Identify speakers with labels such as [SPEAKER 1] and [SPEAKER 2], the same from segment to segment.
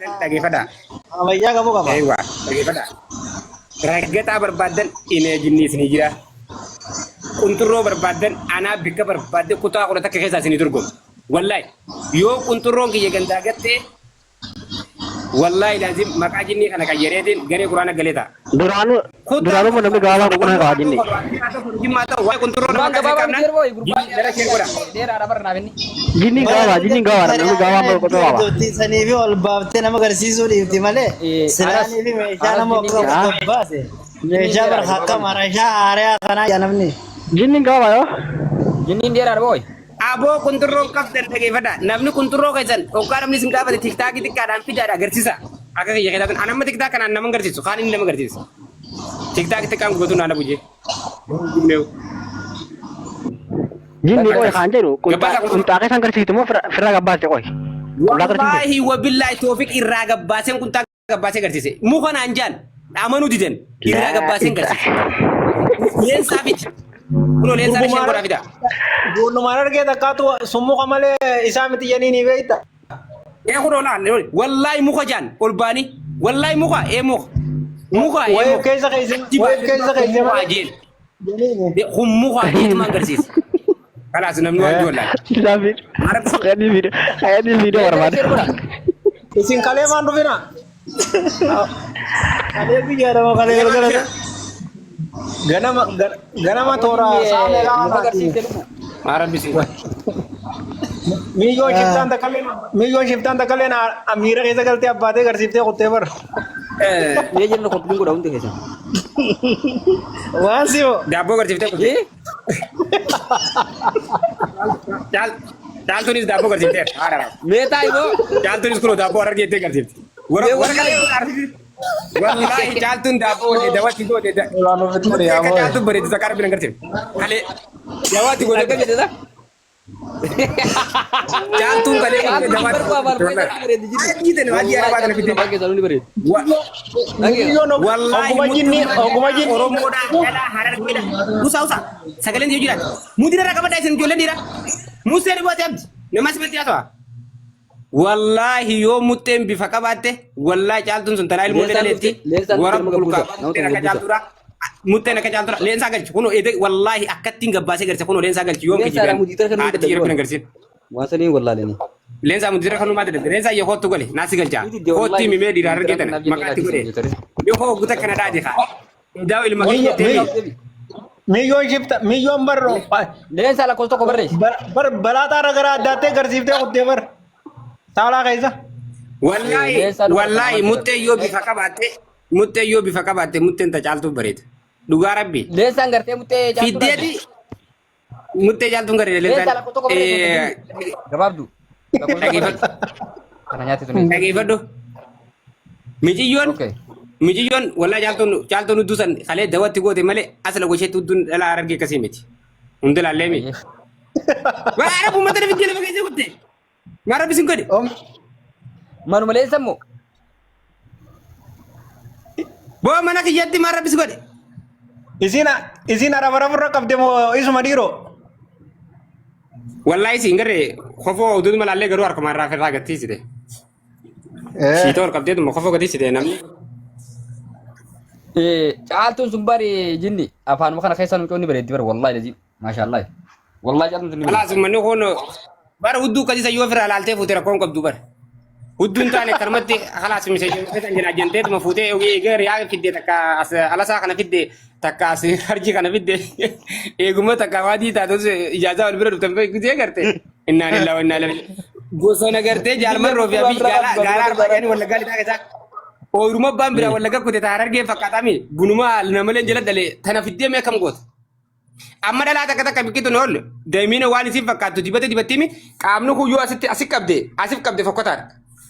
[SPEAKER 1] dhaggeeffadhaa.
[SPEAKER 2] Ammayyaa qabu qaba.
[SPEAKER 1] Eewwaa dhaggeeffadhaa. Raggataa barbaadan ina jinniis ni jira. Qunxurroo barbaadan anaa bikka barbaadde kutaa kudha takka keessaa isinii dorgomu. Wallahi yoo qunxurroon kiyya gandaa gattee wallahi lazim maqaa jinnii kana qayyareetiin garee quraana galee ta'a.
[SPEAKER 3] Duraanuu mana namni gaabaa qulqullina qaba jinnii. Jinnii gaabaa namni gaabaa qulqullina qaba.
[SPEAKER 2] Sanii fi ol baaftee nama agarsiisuu dhiifti malee silaanii fi meeshaa nama of baase meeshaa barhaqqa marashaa haaraa kanaa yaa namni.
[SPEAKER 3] Jinnii gaabaa yoo.
[SPEAKER 4] Jinniin dheeraadha booy.
[SPEAKER 1] Aboo kunturroo qabdan dhaggeeffadha. Namni kunturroo keessan hoggaa namni isin gaafate tiktaakii xiqqaadhaan fidaadha agarsiisa. Akka kiyya keessatti anamma tiktaak kanaan nama agarsiisu kaan inni nama agarsiisa. Tiktaak xiqqaan gubatu naana bujee.
[SPEAKER 3] Jinnii qoy kaan jedhu kuntaa keessan agarsiistu moo firraa gabbaate qoy.
[SPEAKER 1] Wallaahi wabillahi toofiq irraa gabbaaseen kuntaa gabbaasee agarsiise. Muka naan jaan amanuu didan irraa gabbaaseen agarsiise. Leensaa fiti. Kuno leensaa isheen godhaa fida.
[SPEAKER 2] Gurnumaan argee takkaatu summuqa malee isaa miti jennii ni beekta.
[SPEAKER 1] Kuno laan wallaahi muka jaan ol baanii wallaahi muka muka. Muka
[SPEAKER 2] Wayif keessa keessan malee.
[SPEAKER 1] Kun muka ma agarsiisa. Kalaas namni waan joollaa.
[SPEAKER 3] David. Ayani video barbaade.
[SPEAKER 2] Isin kalee maan dhufina? Kalee biyyaadha moo kalee gargaara? Ganama toora saamee gaafa agarsiifte dhufu.
[SPEAKER 1] Arabisi.
[SPEAKER 2] Miyyoon shiftaan takkaleen miira keessa galtee abbaatee agarsiiftee kuttee bara.
[SPEAKER 4] Mee jenna qottuun godha hundi keessa.
[SPEAKER 2] Waan si'oo.
[SPEAKER 1] Daabboo agarsiiftee kuttee. Caaltuunis daabboo agarsiiftee.
[SPEAKER 4] Mee taa'iboo.
[SPEAKER 1] Caaltuunis kunoo daabboo argeettee agarsiifte. Wallahi caaltuun daabboo dawatti goote. Caaltuun bareedisa qarabina agarsiifte. Halee dawatti goote. Jatuh kali ini dapat. Wallahi oromoda ala harar kida. Usa. Sekalian dia jiran. Mudira rakam ada isin jualan dira. Musa ni buat abdi. Nama seperti apa? Wallahi yo mutem bifakabate. Wallahi jaltun suntara ilmu leleti. Warab kulka. Nak jaltura. Mutte nak jaltura. Lensa galchi. Kuno ede wallahi akatin gabbase garcha kuno lensa galchi. Yom kijiran. Ati kira pun garchi.
[SPEAKER 4] Wasani wallahi ni.
[SPEAKER 1] Lensa mudira kanu mate. Lensa yo hotu gale. Nasi galcha. Hoti mi me dirar kita. Makati gole. Yo ho guta Canada aja kah. Daw ilmu kijiran. Milyon barro.
[SPEAKER 4] Lensa la kosto kobarre.
[SPEAKER 2] Balata ragara date garsiifte kutte bar. Taala kaisa.
[SPEAKER 1] Wallahi mutte yo bifakabate. Mutte yo bifakabate mutte enta jaltu bareed. Duga rabbi.
[SPEAKER 4] Lensa ngarte mutte jaltu.
[SPEAKER 1] Fiddedi. Mutte jaltu ngare lensa.
[SPEAKER 4] Lensa la kosto kobarre. Gababdu. Kana nyati tu ni.
[SPEAKER 1] Dhaggeeffadhu. Mijiyoon wallahi caaltuun udduusan kalee dawatti goote malee asla gosheetti udduun dhalaa argee akkasii miti. Hundi laallee mi. Waa arabu mata dafi jala fageessee kutte. Maa rabbi sin godhe.
[SPEAKER 4] Manuma leensa moo.
[SPEAKER 1] Boo mana kiyyatti maa rabbi sin godhe.
[SPEAKER 2] Isin arabarra qabde moo isuma dhiiroo.
[SPEAKER 1] Wallahi isin garee kofoo udduun malaallee garuu harkumaan raafirraa gattiisite. Shiitoo ol qabdeetuma kofoo gattiisite namni.
[SPEAKER 4] Caaltuun sun bari jinni afaanuma kana keessa nuti bareeddi bara wallahi lazi maashaallah wallahi caaltuun sun
[SPEAKER 1] kalaas manni kun bara hudduu kasi sayyoo ofirraa laaltee fuutee rakkoon qabdu bara hudduun taane karmatti kalaas miseejii kan jira jenteetuma fuutee eegee yaa fidde takka as alasaa kana fidde takka as harji kana fidde eeguma takka waadii taatus ijaazaa wal bira dhuftan gudee garte innaan illaa wa innaa ilaihi gosona gartee jaalman roofiyaa fi gaaraa arbaanii walla gaalii taa'e Oruma bambira wala gakku te tarar ge fakatami bunuma namalen jala dale tana fidde me kam got amma dala ta kata kabikitu nol demine wani si fakatu dibate dibatimi kamnu ku yu asik kabde fakotar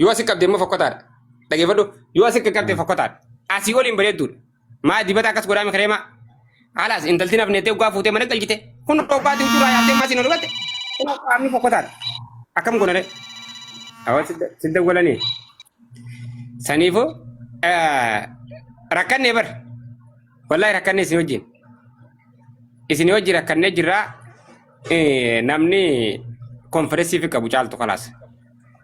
[SPEAKER 1] yu asik kabde mo fakotar dage fado yu asik kabde fakotar asi woli mbere dur ma dibata kas godami krema alas intaltina fnete uga fute mana kaljite kun to ba dura ya te masino rubate kun kamnu fakotar akam gonare awal sidda golani Sanifo rakkanne bar wallahi rakkanne isin wajji rakkanne jirra namni konferensiif qabu caaltu kalaas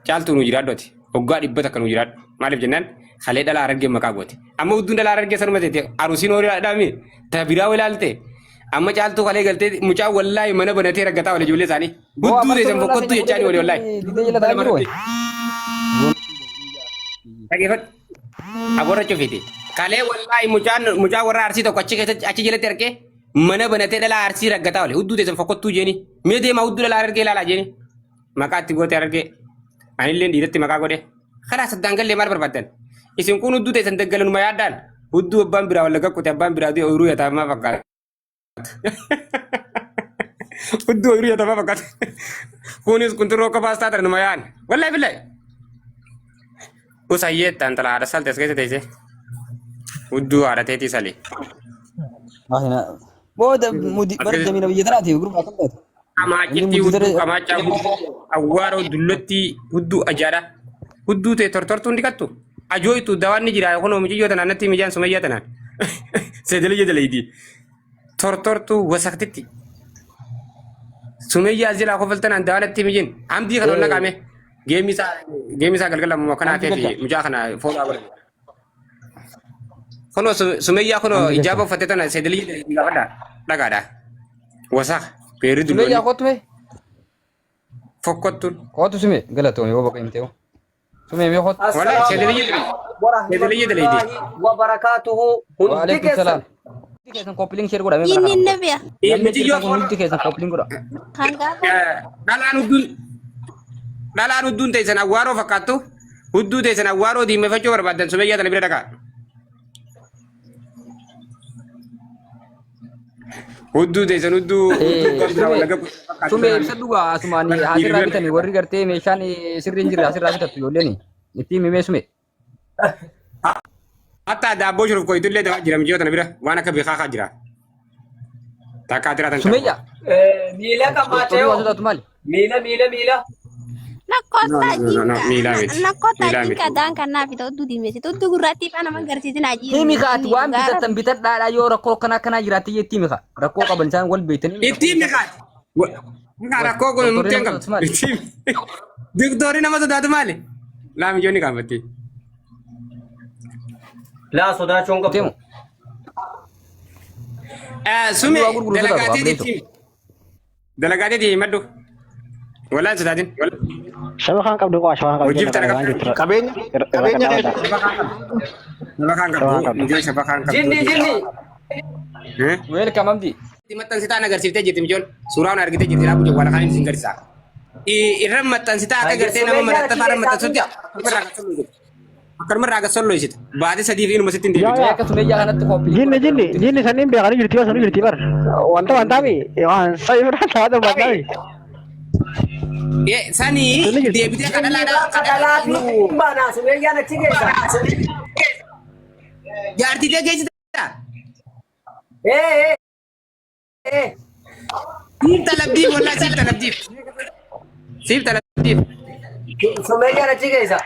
[SPEAKER 1] caaltu nu jira doti hoggaa dhibbata kan jiraadhu maaliif jennaan halee dhalaa argee maqaa goote amma hudduun dhalaa argee sanuma ta'e arusiin horii dhaame tabiraa walaalte amma caaltuu halee galtee mucaa wallaahi mana banatee raggataa wal ijoollee isaanii hudduu teessan fokkottuu jechaanii walii wallaahi. Dhageeffadhu aborra cufite kalee wallaahi mucaa warra arsii tokko achi jalatti argee mana banatee dhalaa arsii raggataa wale hudduu teessan fokkottuu jeeni mee deemaa hudduu dhalaa argee ilaalaa jeeni maqaa itti goote argee anillee dhiiratti maqaa godhe karaa saddaan gallee maal barbaadan isin kun hudduu teessan daggalanuma yaaddaan hudduu abbaan biraa walla gaqqote abbaan biraa du'e ooyiruu yataamaa fakkaata. Hudduu ooyiruu yataamaa fakkaata kunis kun turroo qofaas taatan numa yaan wallaahi billahi usayyeettaan talaa haadha salte as keessa teessee hudduu haadha teetii salee.
[SPEAKER 4] Booda bara jamiina biyya tanaatiif gurbaa kan taate.
[SPEAKER 1] Kamaachitti hudduu kamaachaa awwaaroo dullatti hudduu ajaadha hudduu ta'e tortortuun dhiqattu ajooytu dawaan ni jira kunoo mucayyoo tanaan natti mijaan sumayyaa tanaan seedalee jedhaleeyti tortortuu wasaktitti sumayyaa zilaa kofaltanaan dawaan natti mijin amdii kana onna qaame geemisaa galgalamu kanaa ta'e mucaa kana foolaa godhe kunoo sumayyaa kunoo ijaaba uffatte tana seedalee jedhaleeyti gaafadha dhagaadha wasak peeri
[SPEAKER 4] Sume ya
[SPEAKER 1] dulloonni
[SPEAKER 4] kotu me.
[SPEAKER 1] fokkottuun
[SPEAKER 4] Kotu sume galatoo yoo bakka himtee. Sume me kotu.
[SPEAKER 1] wallaahi seedalee jedhaleeyti.
[SPEAKER 5] Wabarakatuhu. Hundi
[SPEAKER 4] Waalaikum
[SPEAKER 5] keessan.
[SPEAKER 4] salam. Hundi keessan koppiling share godha.
[SPEAKER 6] Inni nabiya.
[SPEAKER 1] Mucayyoo
[SPEAKER 4] Hundi keessan koppiling godha.
[SPEAKER 6] Kan gaafa
[SPEAKER 1] dhalaan hudduun teessan awwaaroo fakkaattu hudduu teessan awwaaroo diimeffachuu barbaadan sumayyaa tana bira dhaqaa. Hudduu teessan hudduu
[SPEAKER 4] Sume ibsa dhugaa asumaan asirraa bitanii warri gartee meeshaan sirri hin jirre asirraa bitattu ijoolleen itti himee sume.
[SPEAKER 1] hatta daabboo shiruuf koyitullee jira mijiyyoo tana bira waan akka beekaa jira. Takkaa jiraatan
[SPEAKER 4] Sumeyya.
[SPEAKER 5] Miila
[SPEAKER 4] Torii
[SPEAKER 5] qabaatee.
[SPEAKER 4] waantota maali?
[SPEAKER 5] Miila.
[SPEAKER 6] nakkoota
[SPEAKER 1] miilaa miti.
[SPEAKER 6] nakkoota
[SPEAKER 1] Miilaa
[SPEAKER 6] jinka
[SPEAKER 1] miti.
[SPEAKER 6] daan kannaaf ta'u hudduu diimesse hudduu gurraattii faana magarsiisin ajii.
[SPEAKER 4] Himi kaati waan bitattan bitadhaadhaa yoo rakkoo akkanaa jiraatti jetti himi kaa rakkoo qaban isaan wal beektanii.
[SPEAKER 1] Ittiin miqaati. Rakkoo kun nutti hin qabdu. Diktorii nama sodaatu maali? Laamiyyoonni kaafatti.
[SPEAKER 5] Laa sodaachuun qabdu.
[SPEAKER 4] Teemu.
[SPEAKER 1] Sume
[SPEAKER 4] Waa gurguru sodaatu,
[SPEAKER 1] dalagaateetii himadhu. Wallaan sodaatin.
[SPEAKER 3] Shaba kan qabdu kok, shaba kan qabdu.
[SPEAKER 1] Hojii bitara qabdu.
[SPEAKER 2] Qabeenya keessa.
[SPEAKER 1] Nama kaan qabdu. Mijoo shaba kaan qabdu.
[SPEAKER 5] Jinni.
[SPEAKER 4] Welcome Amdi.
[SPEAKER 1] Maxxansitaan agarsiiftee jirti mijoon. Suuraan argitee jirti dhaabuu jawwaala kaan isin garsiisa. Irra maxxansitaa akka gartee nama marattafa irra maxxansutti akkanuma irraa gasollo isita. Baatee sadii fi inuma sitti hin deebitu.
[SPEAKER 4] Akka Sumeyyaa kanatti koppiling.
[SPEAKER 3] Jinni sanin beekanii jirti yoo sanu jirti bar. Wanta mi waan sa'i fudhan taatu mi.
[SPEAKER 1] Sanii deebitee
[SPEAKER 5] Kadhalaatu baanaa sumeeyyaan achi keessa.
[SPEAKER 1] jaartiitee geessita. Siif talabdiif wallaa siif talabdiif. Siif talabdiif.
[SPEAKER 5] Sumeeyyaan achi keessa.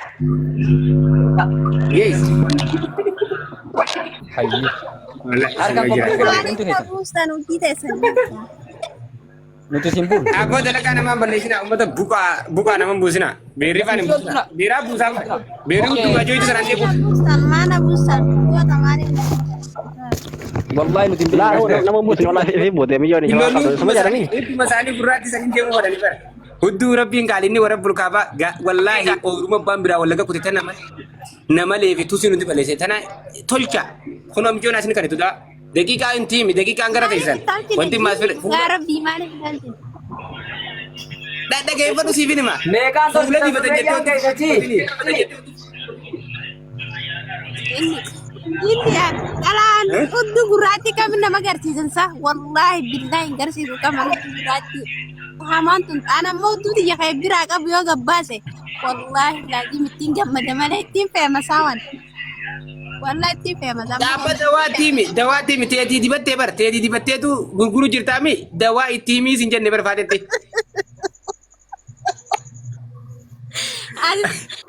[SPEAKER 1] Geessi.
[SPEAKER 4] Hayyi.
[SPEAKER 1] Harkaan
[SPEAKER 6] Maaliif buustan hojii teessan?
[SPEAKER 4] Nuti sin bulu.
[SPEAKER 1] Abboo dalagaa namaan balleessinaa uummata buqaa naman buusinaa. Beerrii faan hin buusinaa. Beeraa buusaa beerrii hudduu gaajoo sanaan deebi'u.
[SPEAKER 6] Buustan maana buustan goota maaliif?
[SPEAKER 4] Wallahi nuti hin
[SPEAKER 3] Lah,
[SPEAKER 4] beeknu.
[SPEAKER 3] nama musuh wala sih buat dia miliar ni. Sama jalan ni.
[SPEAKER 1] Ittuma isaanii gurraatti saniin deemuu godhanii bara. Hudduu rabbiin qaalinni warra bulkaabaa wallaahi ooluma abbaan biraa wallaga kutete nama leefi tusi nuti balleesse tana tolcha kunoo mijoon asin kan itudha. Daqiiqaa intiimi daqiiqaan gara teessan. Wanti maas fedhe.
[SPEAKER 6] Gaarabbii maaliif galti?
[SPEAKER 1] Dhaggeeffadhu siifin hima.
[SPEAKER 5] Meeqaan
[SPEAKER 1] Fuula
[SPEAKER 5] tolchita
[SPEAKER 1] dibata
[SPEAKER 5] sumeeyyaan keessatti.
[SPEAKER 6] Inni dhalaan hudduu gurraattii kam nama agarsiisan sa wallaahi billaahi hin garsiisu qaba hudduu gurraattii. Hamaan tun ana ammoo hudduu xiyya ka'e biraa qabu yoo gabbaase wallaahi laajii ittiin gammada malee ittiin feemasaa waan. Wallahi ittiin feemasaa.
[SPEAKER 1] Dhaabba dawaa tiimi teetii dibattee bara teetii dibatteetu gurguru jirtaami dawaa itti himii sin jenne barbaadetti.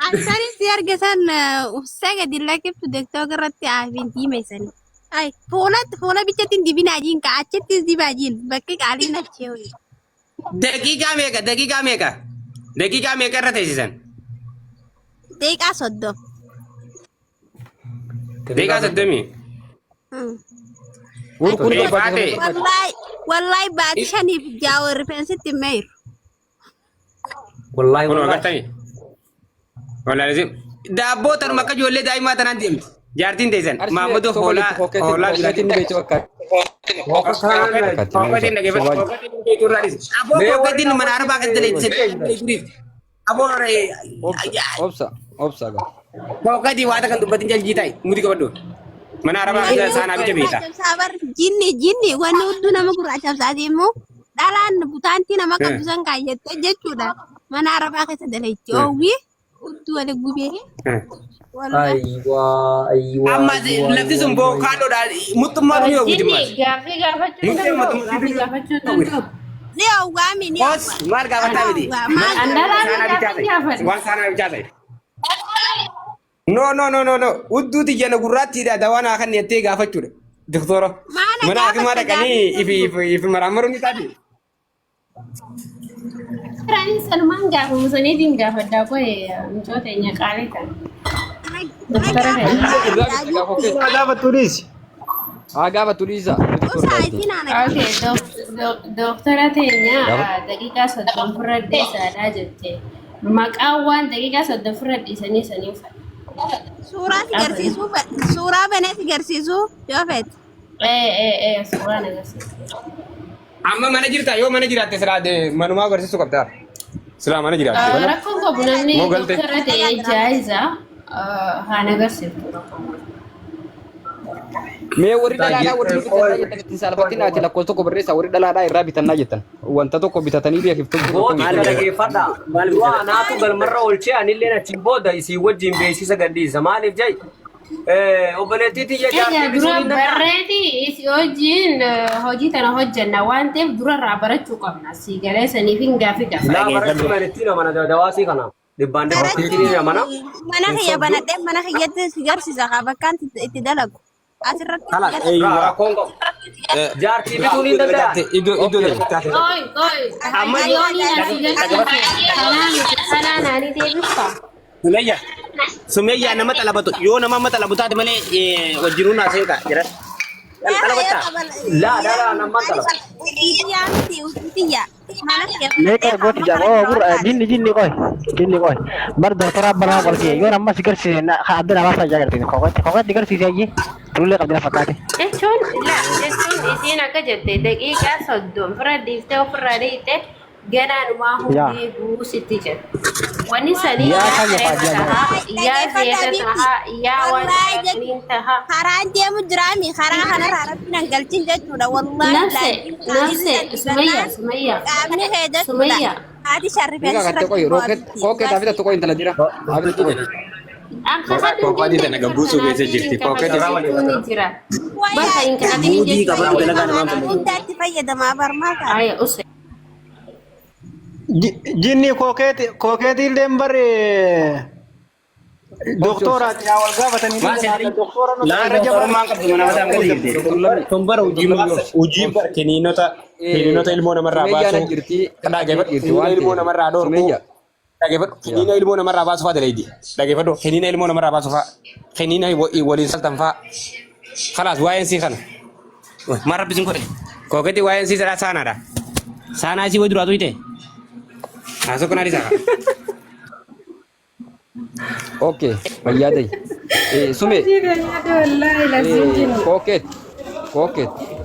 [SPEAKER 6] Ansari si argisan usaga dilakiftu dektook irratti aafin diimeysani. Ay, fuula bichatiin dibina ajiin ka achittis dibaajiin bakki qaaliin achee hoyi.
[SPEAKER 1] Daqiiqaa meeqa irra teessisan?
[SPEAKER 6] Deeqaa soddom.
[SPEAKER 1] Deeqaa soddomii.
[SPEAKER 6] Wallahi baati shaniif jaawoo rifeensitti meeru.
[SPEAKER 5] Wallahi
[SPEAKER 1] Kun
[SPEAKER 5] wallahi.
[SPEAKER 1] agartanii. Wallahi daabboo tanuma akka ijoollee daa'imaa tanaan deemti. Jaartiin teessan Maamudoo hoolaa
[SPEAKER 4] Holatiin ni beektu akka.
[SPEAKER 1] Fokatiin dhageeffatu. Fokatiin beektu irraa dhisi. Aboo fokatiin mana arbaa kan daleetti. Aboo
[SPEAKER 4] Obsa gaa.
[SPEAKER 1] fokatii waata kan dubbatiin jaljii ta'i muti qabadhu. Mana arbaa kan saanaa bicha beekta.
[SPEAKER 6] Jinni wanni hudduu nama gurraachabsaati immoo dhalaan butaantii nama qabbisan kaayyattee jechuudha. Mana arbaa keessa daleetti oowwii hudduu wali gubee.
[SPEAKER 5] Aywa.
[SPEAKER 1] Amma lafti sun bookaadhoodha. Muttummaa biyya oguutimmaas.
[SPEAKER 6] Ni oowwaami ni
[SPEAKER 1] Boos maal gaafataa miti. Waan saanaa bichaa ta'e. No. Udduuti jana gurraattiidha dawaan kan jettee gaafachuudha. Doktora. Mana hakimaa dhaqanii ifi maraamaruun ni taati.
[SPEAKER 7] Rani Salman gaafa musaniitiin gaafadhaa qo'e mucoo teenya qaalee kan.
[SPEAKER 2] Gaafa turis.
[SPEAKER 4] Gaafa turiisa.
[SPEAKER 7] Doktora teenya daqiiqaa 30 fudhadhee saadhaa jettee maqaan waan daqiiqaa 30 fudhadhiisanii sanii fa'a.
[SPEAKER 6] Suuraa baneeti garsiisuu yoo feete.
[SPEAKER 7] Suuraan agarsiisa.
[SPEAKER 1] Amma mana jirta yoo mana jiraatte silaa manumaa agarsiisuu qabdaa. Silaa mana jiraatte.
[SPEAKER 7] Rakkoon qabu namni doktora ta'ee jaayiza haan agarsiiftu.
[SPEAKER 4] Mee warri dhalaadhaa warri bitannaa jettan ittiin saalfattiin ati lakkoofsa tokko barreessaa warri dhalaadhaa irraa bitannaa jettan wanta tokko bitatanii beekiftu.
[SPEAKER 5] Maal dhageeffadha. Waa naatu galmarra oolchee anillee achiin booda isii wajjin beeksisa gadhiisa. Maaliif jai? Obboleettiitii
[SPEAKER 7] Egaa dura barreeti isii wajjin hojii tana hojjenna waan ta'eef durarraa barachuu qabna. Si galee saniif hin gaafi gaafa.
[SPEAKER 5] Laa barachuu manitti nama dawaasii kana. Dhibbaan dhibbaatti mana.
[SPEAKER 6] Mana kiyya banadhee mana kiyyatti si garsiisa bakkaan itti dalagu. Asirratti
[SPEAKER 5] Rakkoon qabu. Jaartii bituun hin danda'a.
[SPEAKER 1] Iddoo dalagaa.
[SPEAKER 7] Amma yoonii asii galchuu kanaan ani deebifta.
[SPEAKER 1] Sumayyaa nama xalabatu yoo nama amma xalabu taate malee wajjinuu naasee ta'a jira. Xalabataa.
[SPEAKER 5] Laa nama xalaba.
[SPEAKER 3] Mereka gooti jaa jinni qoy bar doktora banaa qorkee yoo amma si garsiise adda namaa fayyaa agartiin kokotti garsiise ayyee tullee qabdina fakkaate.
[SPEAKER 7] Jechuun isiin akka jette daqiiqaa 30 fira dhiiftee ofirraa dhiite ganaanumaa hundee buusitti jedhu. Wanni sanii yaa zeeta tahaa yaa waan dhaqniin tahaa.
[SPEAKER 6] Karaan deemu jiraami karaa kanarraa irratti nan galchin jechuudha wallahi.
[SPEAKER 7] Nafse Sumayyaa.
[SPEAKER 6] Qaamni kee jechuudha. Haati sharrifeen
[SPEAKER 4] Katte qoy kookee taafita tokko intala jira. Haabila qoy.
[SPEAKER 1] Kookee tana gabbuusuu keessa jirti. Kookee tana
[SPEAKER 7] jira. Bakka hin kadhatin jechuudha.
[SPEAKER 6] Hundaatti fayyadamaa barmaata.
[SPEAKER 7] Ayya use.
[SPEAKER 2] Jinni kokeeti illee bare doktoraati yaa wal gaafatanii doktora
[SPEAKER 1] laara jabarmaan qabdu mana mataa gadi jirti. Tombara hojii kiniinota ilmoo namarraa baasuu kiniina ilmoo namarraa dhoorkuu dhageeffadhu kiniina ilmoo namarraa baasuu fa'aa daleedi dhageeffadhu kiniina ilmoo namarraa baasuu fa'aa kiniina waliin saltan fa'aa khalaas waa'een sii kana maal rabbisiin godhe kooketti waa'een sii sadhaa saanaadha saanaa isii way duraatu hite haasoo kanaa dhiisaa
[SPEAKER 4] Okay, fayyadai. Sume. Koket.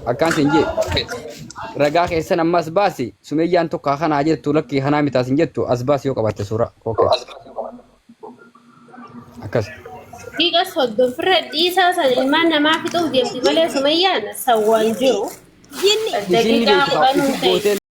[SPEAKER 4] Akan sinje. Ragaa keessan ammas baasi. Sumeyyaan tokko kana jettu lakki hanaa mitaa sin jettu as baasi yoo qabatte suura. Koket. Akkas.
[SPEAKER 7] Dhiiga 30 fira dhiisaa san ilmaan namaa fixuuf deemti malee Sumayyaan sawwaan jiru.
[SPEAKER 6] Jinni
[SPEAKER 7] Daqiiqaa 10 ta'e.